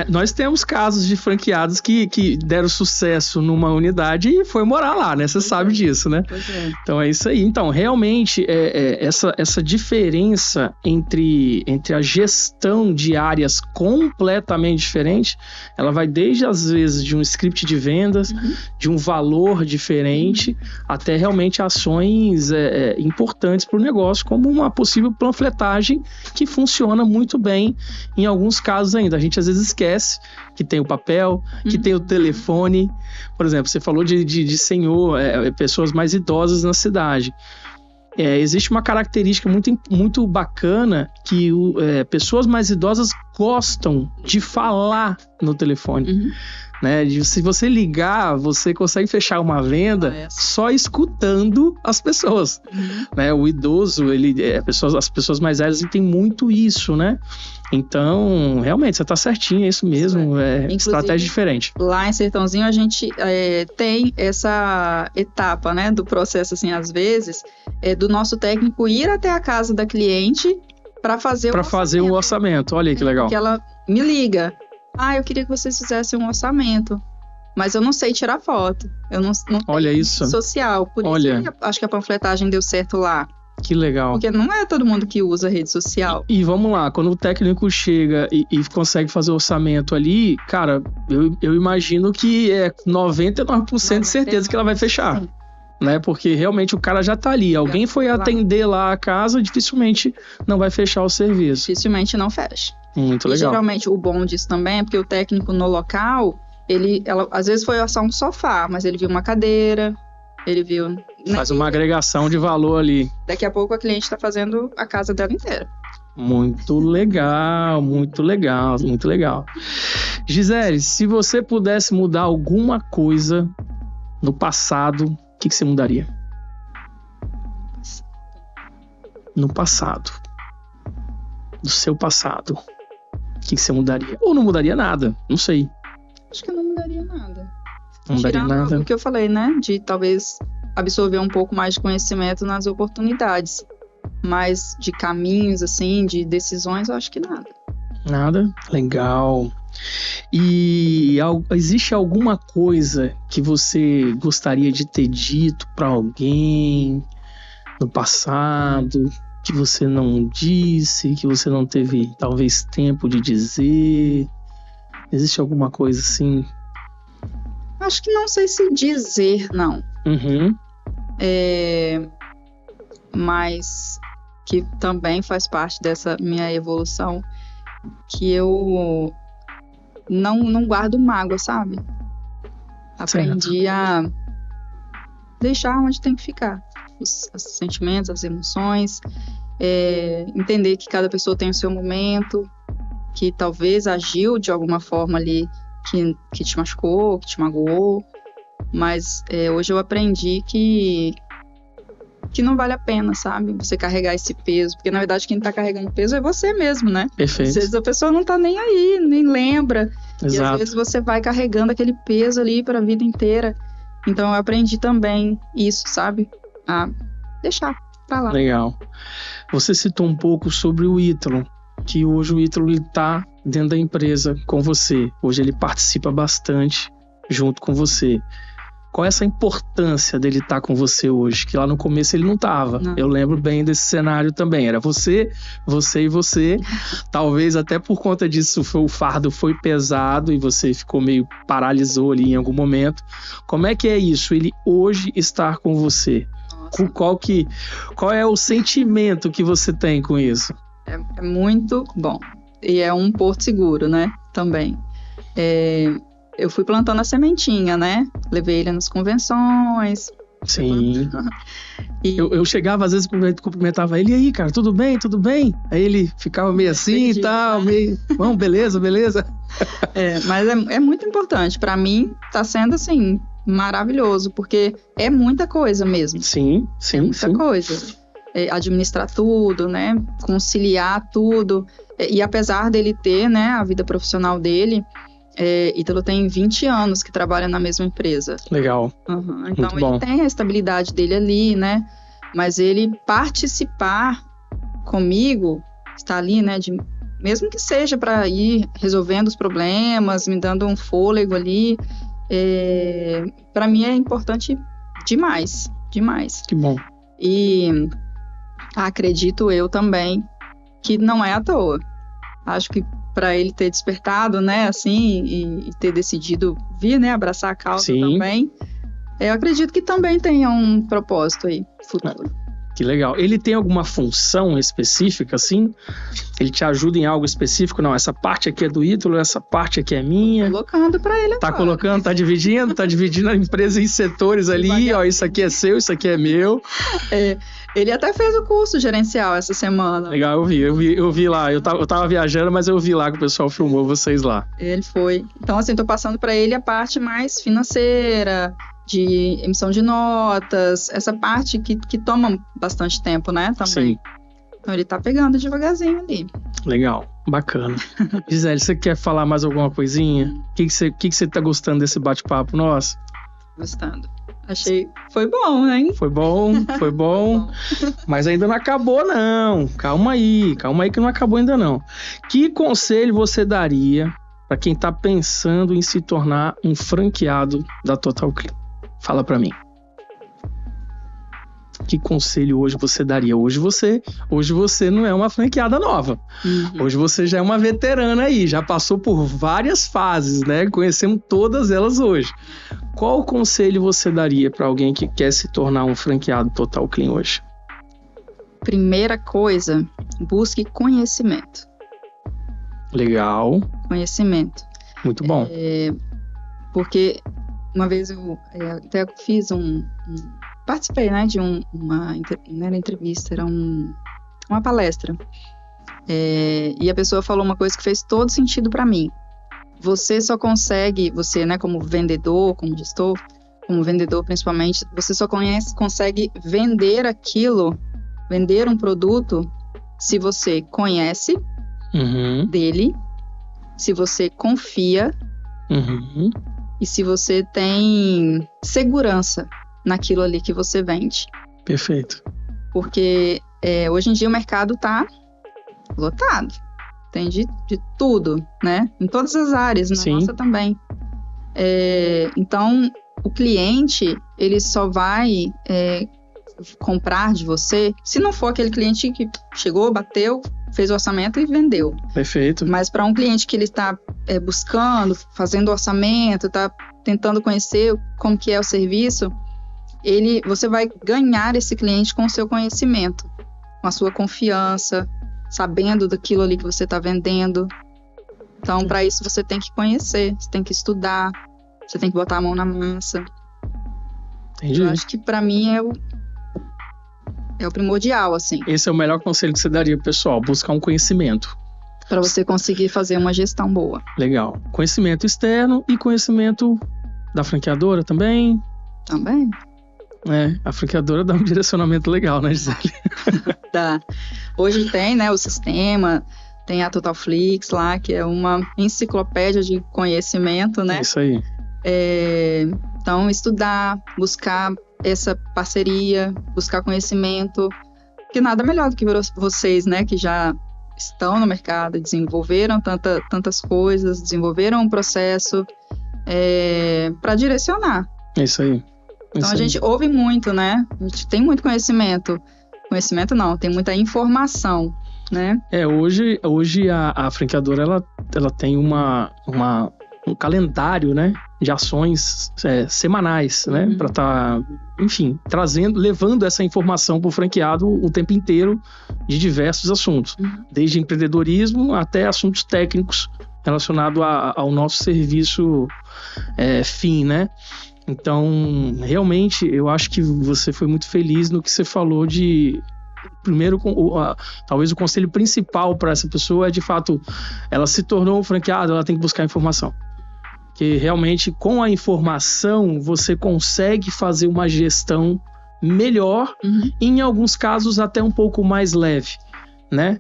Nós temos casos de franqueados que deram sucesso numa unidade e foi morar lá, né? Você sabe disso, né? Pois é. Então é isso aí. Então, realmente, essa diferença entre a gestão de áreas completamente diferentes, ela vai desde, às vezes, de um script de vendas, de um valor diferente, até realmente ações importantes para o negócio, como uma possível panfletagem que funciona muito bem em alguns casos ainda. A gente às vezes esquece que tem o papel, que tem o telefone. Por exemplo, você falou de senhor, pessoas mais idosas na cidade. Existe uma característica muito, muito bacana que pessoas mais idosas gostam de falar no telefone. Né? Se você ligar, você consegue fechar uma venda só escutando as pessoas. Né? O idoso, as pessoas mais velhas têm muito isso, né? Então, realmente, você está certinho, é isso mesmo. Estratégia diferente. Lá em Sertãozinho, a gente tem essa etapa, né, do processo, assim, às vezes, do nosso técnico ir até a casa da cliente para fazer o orçamento. Olha aí que legal. Que ela me liga. Eu queria que vocês fizessem um orçamento, mas eu não sei tirar foto. Eu não Olha tenho isso. Social. Por isso que acho que a panfletagem deu certo lá. Que legal. Porque não é todo mundo que usa rede social. E vamos lá, quando o técnico chega e consegue fazer o orçamento ali, cara, eu imagino que 99% de certeza que ela vai fechar. Sim. né? Porque realmente o cara já tá ali. Alguém foi atender lá a casa, dificilmente não vai fechar o serviço. Dificilmente não fecha. Muito legal. Geralmente o bom disso também é porque o técnico no local, às vezes foi só um sofá, mas ele viu uma cadeira, ele viu... Faz uma agregação de valor ali. Daqui a pouco a cliente está fazendo a casa dela inteira. Muito legal, muito legal, muito legal. Gisele, se você pudesse mudar alguma coisa no passado, o que você mudaria? No passado. Do seu passado. O que você mudaria? Ou não mudaria nada, não sei. Acho que eu não mudaria nada. Não mudaria nada. O que eu falei, né? De talvez absorver um pouco mais de conhecimento nas oportunidades. Mas de caminhos, assim, de decisões, eu acho que nada. Nada? Legal. E existe alguma coisa que você gostaria de ter dito para alguém no passado, que você não disse, que você não teve talvez tempo de dizer? Existe alguma coisa assim? Acho que não sei se dizer, não. Uhum. Mas que também faz parte dessa minha evolução, que eu não guardo mágoa, sabe? Aprendi a deixar onde tem que ficar. Os sentimentos, as emoções, entender que cada pessoa tem o seu momento, que talvez agiu de alguma forma ali que te machucou, que te magoou, mas hoje eu aprendi que não vale a pena, sabe? Você carregar esse peso, porque na verdade quem tá carregando peso é você mesmo, né? Perfeito. Às vezes a pessoa não tá nem aí, nem lembra. Exato. E às vezes você vai carregando aquele peso ali pra vida inteira. Então eu aprendi também isso, sabe? A deixar pra lá. Legal. Você citou um pouco sobre o Ítalo, que hoje o Ítalo tá dentro da empresa com você. Hoje ele participa bastante junto com você. Qual é essa importância dele estar com você hoje? Que lá no começo ele não estava. Eu lembro bem desse cenário também. Era você e você. Talvez até por conta disso o fardo foi pesado e você ficou meio paralisou ali em algum momento. Como é que é isso? Ele hoje estar com você? Qual é o sentimento que você tem com isso? É muito bom. E é um porto seguro, né? Também. Eu fui plantando a sementinha, né? Levei ele nas convenções. Sim. Eu chegava, às vezes, cumprimentava ele. E aí, cara, tudo bem? Tudo bem? Aí ele ficava meio assim e tal, meio... Bom, beleza. Mas é muito importante. Pra mim, tá sendo, assim, maravilhoso. Porque é muita coisa mesmo. Sim. Muita coisa. Administrar tudo, né? Conciliar tudo. E apesar dele ter, né, a vida profissional dele... Ítalo tem 20 anos que trabalha na mesma empresa. Legal. Então ele tem a estabilidade dele ali, né? Mas ele participar comigo, estar ali, né? Mesmo que seja para ir resolvendo os problemas, me dando um fôlego ali, para mim é importante demais. Que bom. E acredito eu também que não é à toa. Acho que para ele ter despertado, né, assim, e ter decidido vir, né, abraçar a causa também, eu acredito que também tenha um propósito aí, futuro. Que legal. Ele tem alguma função específica, assim? Ele te ajuda em algo específico? Não, essa parte aqui é do Ítalo, essa parte aqui é minha. Tô colocando para ele agora. Tá colocando, tá dividindo a empresa em setores ali, ó, isso aqui é seu, isso aqui é meu. Ele até fez o curso gerencial essa semana. Legal, eu vi lá. Eu tava viajando, mas eu vi lá que o pessoal filmou vocês lá. Ele foi. Então, assim, tô passando para ele a parte mais financeira, de emissão de notas, essa parte que toma bastante tempo, né, também. Sim. Então ele tá pegando devagarzinho ali. Legal, bacana. Gisele, você quer falar mais alguma coisinha? O que você tá gostando desse bate-papo nosso? Gostando. Achei, foi bom, hein? Foi bom. Mas ainda não acabou, não. Calma aí que não acabou ainda não. Que conselho você daria para quem tá pensando em se tornar um franqueado da Total Clean? Fala para mim. que conselho hoje você daria? Hoje você não é uma franqueada nova. Hoje você já é uma veterana aí, já passou por várias fases, né? Conhecemos todas elas hoje. Qual conselho você daria para alguém que quer se tornar um franqueado Total Clean hoje? Primeira coisa, busque conhecimento. Legal. Conhecimento. Muito bom. Porque uma vez eu até fiz participei, né, de não era entrevista, era uma palestra. E a pessoa falou uma coisa que fez todo sentido para mim. Você só consegue, né, como vendedor, como gestor, como vendedor principalmente, você só consegue vender aquilo, vender um produto, se você conhece dele, se você confia e se você tem segurança naquilo ali que você vende. Perfeito. Porque hoje em dia o mercado tá lotado. Tem de tudo, né? Em todas as áreas, na nossa também. Então, o cliente, ele só vai comprar de você se não for aquele cliente que chegou, bateu, fez o orçamento e vendeu. Perfeito. Mas para um cliente que ele está buscando, fazendo orçamento, está tentando conhecer como que é o serviço, você vai ganhar esse cliente com o seu conhecimento, com a sua confiança, sabendo daquilo ali que você está vendendo. Então, para isso, você tem que conhecer, você tem que estudar, você tem que botar a mão na massa. Entendi. Eu acho que, para mim, é o primordial, assim. Esse é o melhor conselho que você daria pro pessoal, buscar um conhecimento. Para você conseguir fazer uma gestão boa. Legal. Conhecimento externo e conhecimento da franqueadora também. Também. A franqueadora dá um direcionamento legal, né, Gisele? Dá. Hoje tem, né, o sistema, tem a Totalflix lá, que é uma enciclopédia de conhecimento, né? Isso aí. Então, estudar, buscar essa parceria, buscar conhecimento, que nada melhor do que vocês, né, que já estão no mercado, desenvolveram tantas coisas, desenvolveram um processo para direcionar. Isso aí. Então, a gente ouve muito, né? A gente tem muito conhecimento. Conhecimento não, tem muita informação, né? Hoje a franqueadora, ela tem um calendário, né? De ações semanais, né? Para estar, enfim, levando essa informação para o franqueado o tempo inteiro de diversos assuntos. Desde empreendedorismo até assuntos técnicos relacionados ao nosso serviço fim, né? Então, realmente, eu acho que você foi muito feliz no que você falou de... Primeiro, talvez o conselho principal para essa pessoa é, de fato, ela se tornou um franqueado, ela tem que buscar informação. Porque, realmente, com a informação, você consegue fazer uma gestão melhor e, em alguns casos, até um pouco mais leve, né?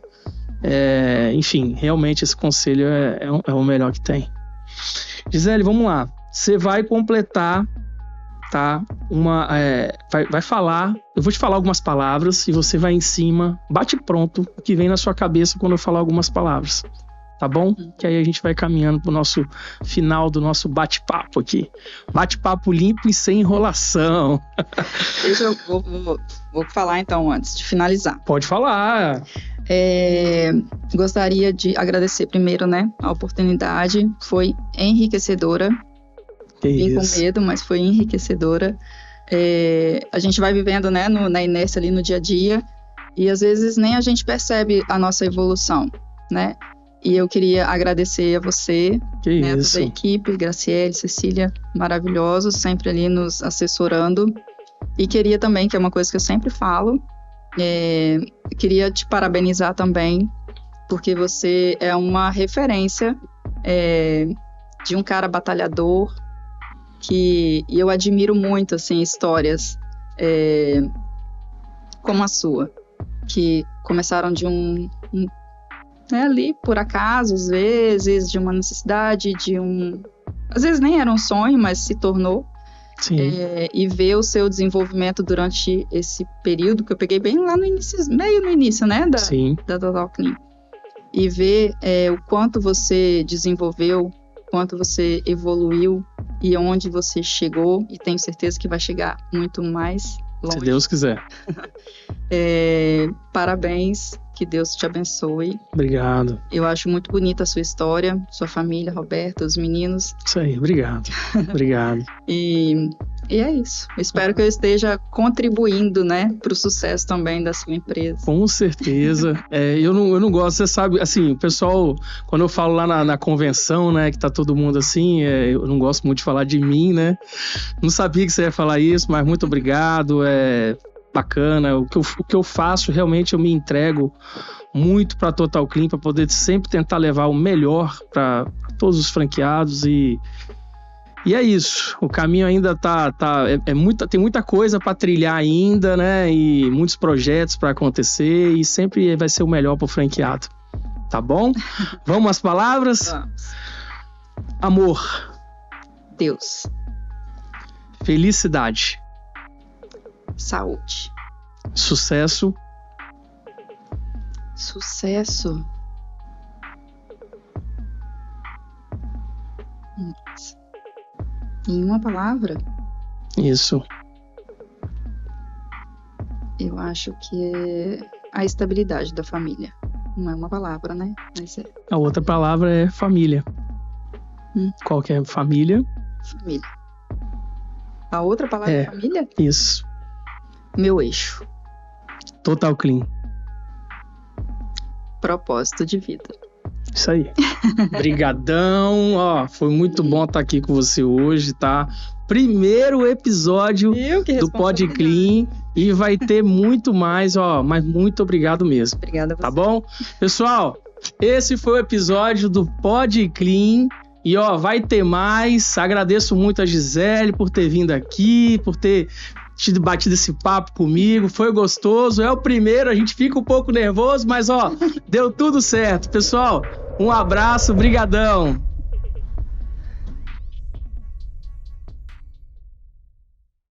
Enfim, realmente, esse conselho é o melhor que tem. Gisele, vamos lá. Você vai completar, tá? Vai falar, eu vou te falar algumas palavras e você vai em cima, bate pronto o que vem na sua cabeça quando eu falar algumas palavras, tá bom? Que aí a gente vai caminhando pro nosso final do nosso bate-papo aqui. Bate-papo limpo e sem enrolação. Eu vou falar então antes de finalizar. Pode falar. Gostaria de agradecer primeiro, né, a oportunidade, foi enriquecedora. Vim com medo, mas foi enriquecedora. A gente vai vivendo, né, na inércia ali no dia a dia, e às vezes nem a gente percebe a nossa evolução, né? E eu queria agradecer a você, né, toda a equipe, Graciele, Cecília, maravilhosos, sempre ali nos assessorando. E queria também, que é uma coisa que eu sempre falo, queria te parabenizar também, porque você é uma referência de um cara batalhador, que eu admiro muito, assim, histórias como a sua, que começaram de ali por acaso, às vezes, de uma necessidade, às vezes nem era um sonho, mas se tornou. Sim. E ver o seu desenvolvimento durante esse período, que eu peguei bem lá no início, meio no início, né, da Total Clean. E ver o quanto você desenvolveu, quanto você evoluiu e onde você chegou, e tenho certeza que vai chegar muito mais longe. Se Deus quiser. Parabéns, que Deus te abençoe. Obrigado. Eu acho muito bonita a sua história, sua família, Roberto, os meninos. Isso aí, obrigado. Obrigado. E é isso. Espero que eu esteja contribuindo, né, para o sucesso também da sua empresa. Com certeza. Eu não gosto, você sabe, assim, o pessoal, quando eu falo lá na convenção, né, que tá todo mundo assim, eu não gosto muito de falar de mim, né? Não sabia que você ia falar isso, mas muito obrigado, bacana. O que eu faço, realmente eu me entrego muito para a Total Clean, para poder sempre tentar levar o melhor para todos os franqueados e é isso. O caminho ainda tem muita coisa para trilhar ainda, né? E muitos projetos para acontecer e sempre vai ser o melhor para o franqueado. Tá bom? Vamos às palavras? Vamos. Amor. Deus. Felicidade. Saúde. Sucesso. Sucesso. Em uma palavra? Isso. Eu acho que é a estabilidade da família. Não é uma palavra, né? Mas A outra palavra é família. Qual que é família? Família. A outra palavra é família? Isso. Meu eixo. Total Clean. Propósito de vida. Isso aí. Brigadão. Foi muito bom estar aqui com você hoje, tá? Primeiro episódio do Pod Clean e vai ter muito mais, mas muito obrigado mesmo. Obrigada a você. Tá bom? Pessoal, esse foi o episódio do Pod Clean e vai ter mais. Agradeço muito a Gisele por ter vindo aqui, por ter batido esse papo comigo, foi gostoso, é o primeiro, a gente fica um pouco nervoso, mas deu tudo certo. Pessoal, um abraço, brigadão.